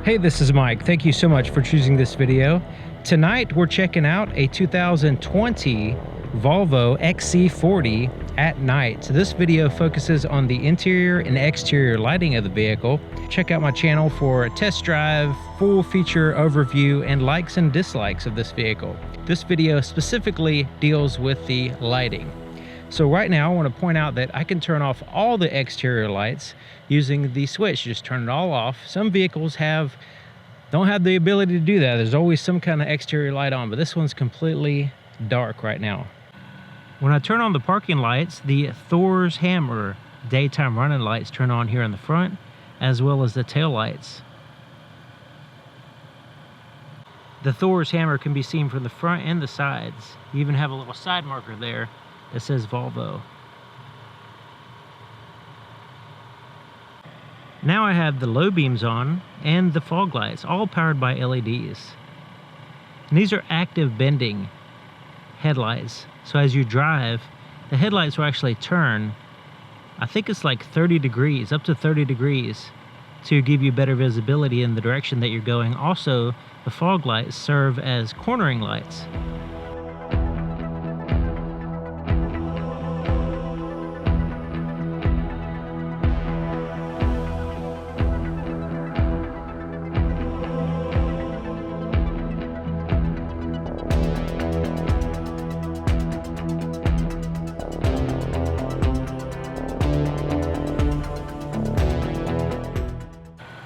Hey, this is Mike. Thank you so much for choosing this video. Tonight we're checking out a 2020 Volvo XC40 at night. So this video focuses on the interior and exterior lighting of the vehicle. Check out my channel for a test drive, full feature overview, and likes and dislikes of this vehicle. This video specifically deals with the lighting. So right now I want to point out that I can turn off all the exterior lights using the switch. Just turn it all off. Some vehicles don't have the ability to do that. There's always some kind of exterior light on, but this one's completely dark right now. When I turn on the parking lights, the Thor's Hammer daytime running lights turn on here in the front, as well as the tail lights. The Thor's Hammer can be seen from the front and the sides. You even have a little side marker there that says Volvo. Now I have the low beams on and the fog lights, all powered by LEDs. And these are active bending headlights. So as you drive, the headlights will actually turn, I think it's like 30 degrees, up to 30 degrees, to give you better visibility in the direction that you're going. Also, the fog lights serve as cornering lights.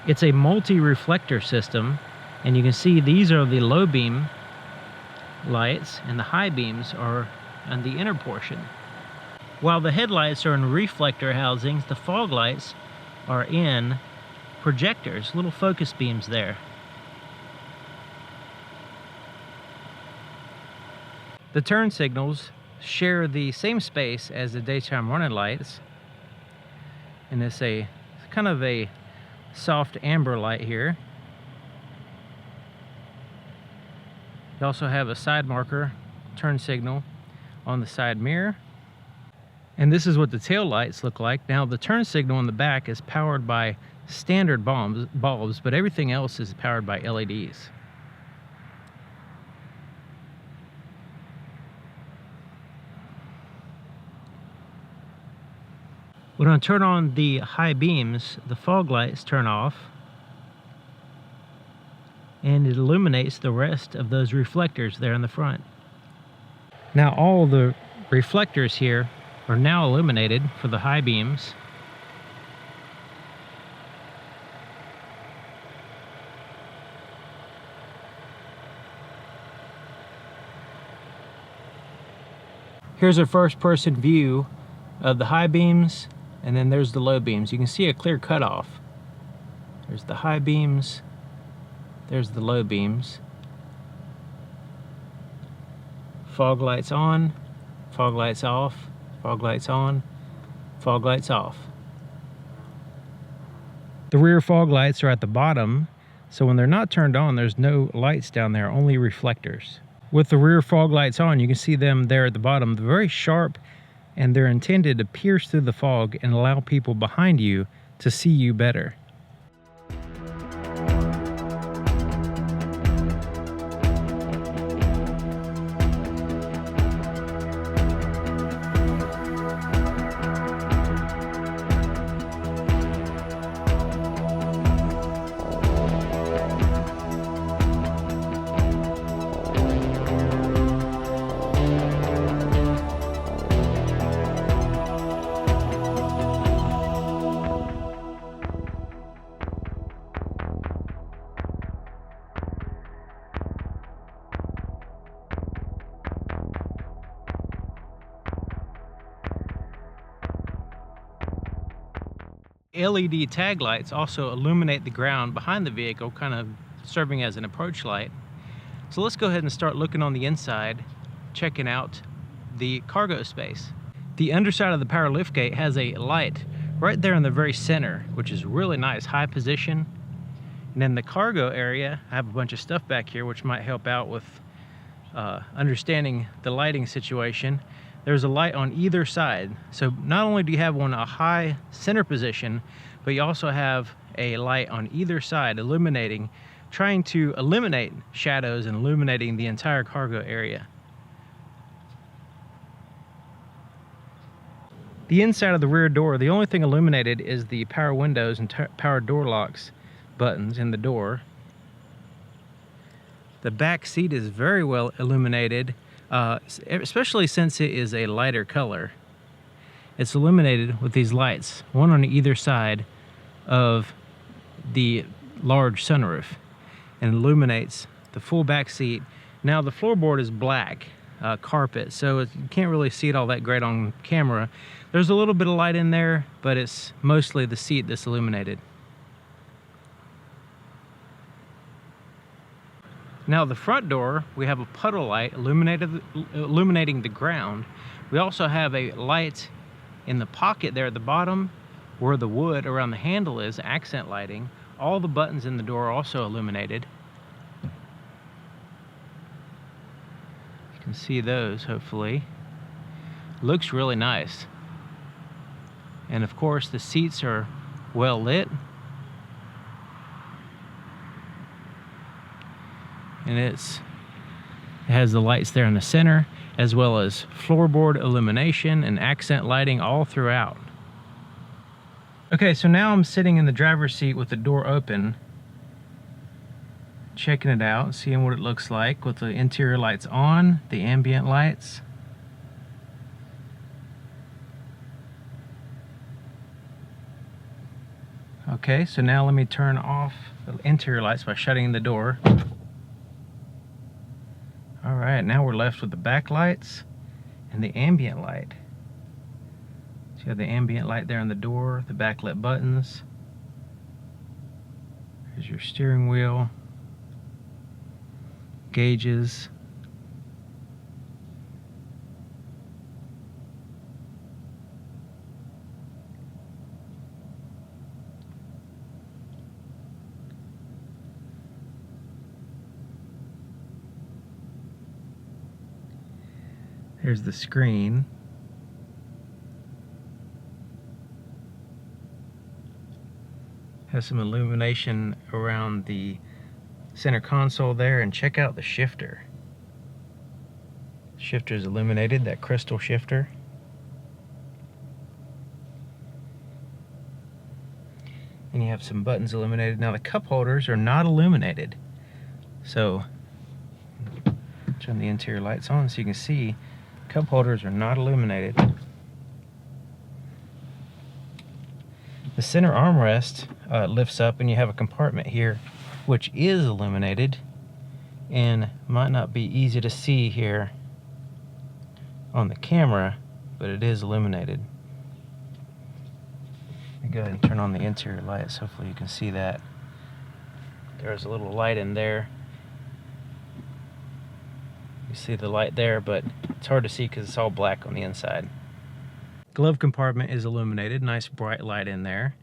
It's a multi-reflector system, and you can see these are the low beam lights and the high beams are on the inner portion. While the headlights are in reflector housings, the fog lights are in projectors, little focus beams there. The turn signals share the same space as the daytime running lights, and it's kind of a soft amber light here. You also have a side marker turn signal on the side mirror, and this is what the tail lights look like. Now the turn signal in the back is powered by standard bulbs, but everything else is powered by LEDs. When I turn on the high beams, the fog lights turn off, and it illuminates the rest of those reflectors there in the front. Now all the reflectors here are now illuminated for the high beams. Here's a first-person view of the high beams, and then there's the low beams. You can see a clear cutoff. There's the high beams, there's the low beams. Fog lights on, fog lights off, fog lights on, fog lights off. The rear fog lights are at the bottom, so when they're not turned on, there's no lights down there, only reflectors. With the rear fog lights on, you can see them there at the bottom. They're very sharp, and they're intended to pierce through the fog and allow people behind you to see you better. LED tag lights also illuminate the ground behind the vehicle, kind of serving as an approach light. So let's go ahead and start looking on the inside, checking out the cargo space. The underside of the power liftgate has a light right there in the very center, which is really nice, high position. And in the cargo area, I have a bunch of stuff back here which might help out with understanding the lighting situation. There's a light on either side. So not only do you have a high center position, but you also have a light on either side illuminating, trying to eliminate shadows and illuminating the entire cargo area. The inside of the rear door, the only thing illuminated is the power windows and power door locks buttons in the door. The back seat is very well illuminated, especially since it is a lighter color. It's illuminated with these lights, one on either side of the large sunroof, and illuminates the full back seat. Now the floorboard is black carpet, so you can't really see it all that great on camera. There's a little bit of light in there, but it's mostly the seat that's illuminated. Now the front door, we have a puddle light illuminating the ground. We also have a light in the pocket there at the bottom where the wood around the handle is, accent lighting. All the buttons in the door are also illuminated. You can see those, hopefully. Looks really nice. And of course the seats are well lit. And it has the lights there in the center, as well as floorboard illumination and accent lighting all throughout. Okay, so now I'm sitting in the driver's seat with the door open, checking it out, seeing what it looks like with the interior lights on, the ambient lights. Okay, so now let me turn off the interior lights by shutting the door. All right, now we're left with the back lights and the ambient light. So you have the ambient light there on the door, the backlit buttons. Here's your steering wheel, gauges. Here's the screen. Has some illumination around the center console there, and check out the shifter. Shifter is illuminated, that crystal shifter. And you have some buttons illuminated. Now the cup holders are not illuminated. So turn the interior lights on so you can see cup holders are not illuminated. The center armrest lifts up and you have a compartment here which is illuminated and might not be easy to see here on the camera, but it is illuminated. Let me go ahead and turn on the interior lights. Hopefully you can see that. There's a little light in there. You see the light there, but it's hard to see because it's all black on the inside. Glove compartment is illuminated, nice bright light in there.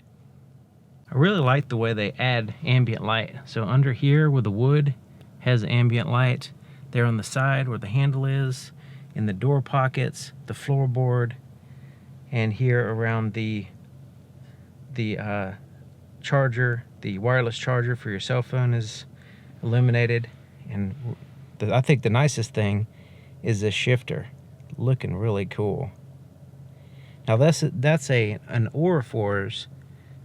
I really like the way they add ambient light. So under here where the wood has ambient light, there on the side where the handle is, in the door pockets, the floorboard, and here around the charger, the wireless charger for your cell phone is illuminated. And I think the nicest thing is this shifter, looking really cool. Now that's an Orifors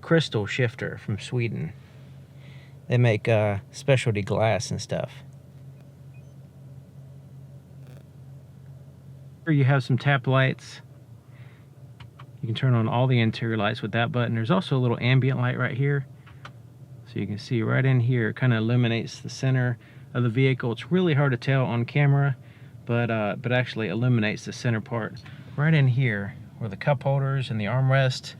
crystal shifter from Sweden. They make specialty glass and stuff. Here you have some tap lights. You can turn on all the interior lights with that button. There's also a little ambient light right here. So you can see right in here, it kind of illuminates the center of the vehicle. It's really hard to tell on camera, but actually illuminates the center part. Right in here, where the cup holders and the armrest,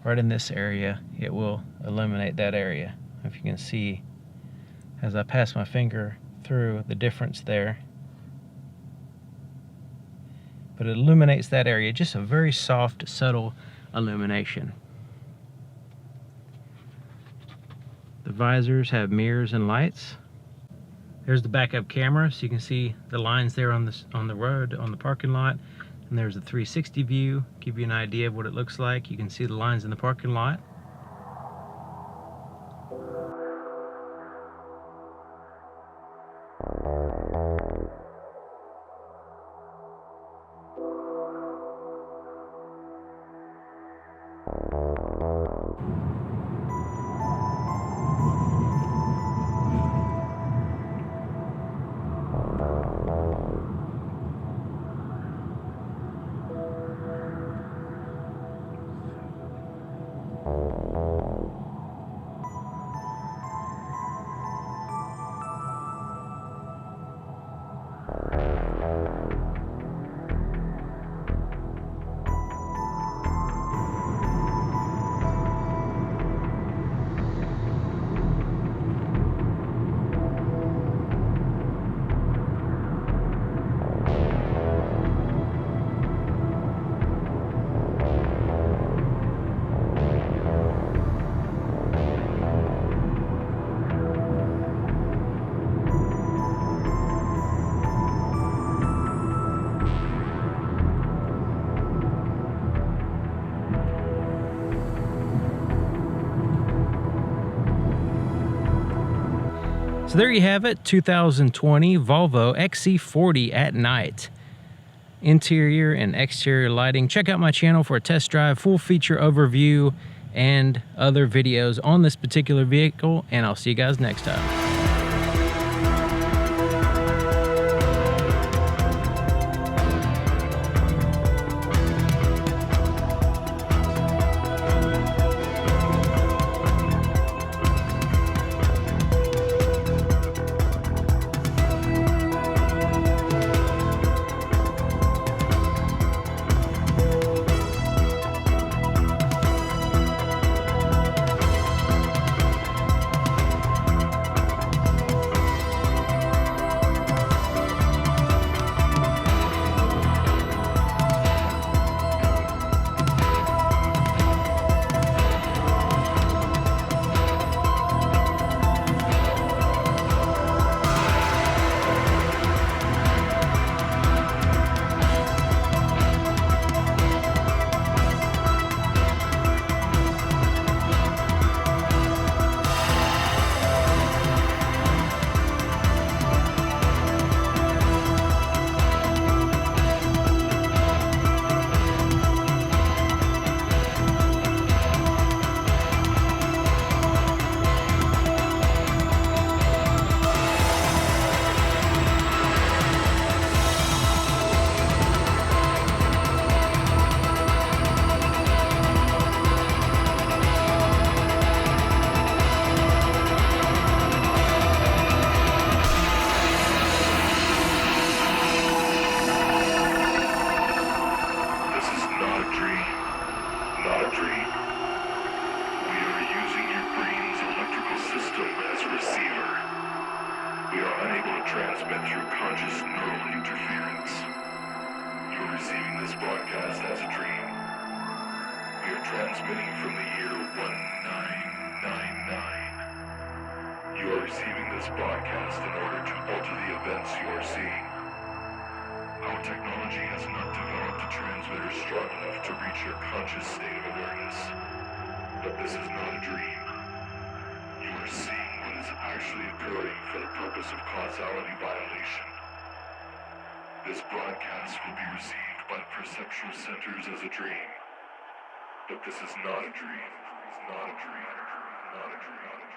right in this area, it will illuminate that area. If you can see, as I pass my finger through, the difference there. But it illuminates that area, just a very soft, subtle illumination. The visors have mirrors and lights. There's the backup camera, so you can see the lines there on the road, on the parking lot. And there's a 360 view, give you an idea of what it looks like. You can see the lines in the parking lot. So there you have it, 2020 Volvo XC40 at night. Interior and exterior lighting. Check out my channel for a test drive, full feature overview, and other videos on this particular vehicle, and I'll see you guys next time. transmit through conscious neural interference. You are receiving this broadcast as a dream. We are transmitting from the year 1999. You are receiving this broadcast in order to alter the events you are seeing. Our technology has not developed a transmitter strong enough to reach your conscious state of awareness. But this is not a dream. You are seeing what is actually occurring for the purpose of causality violation. This broadcast will be received by the perceptual centers as a dream. But this is not a dream. It's not a dream. Not a dream.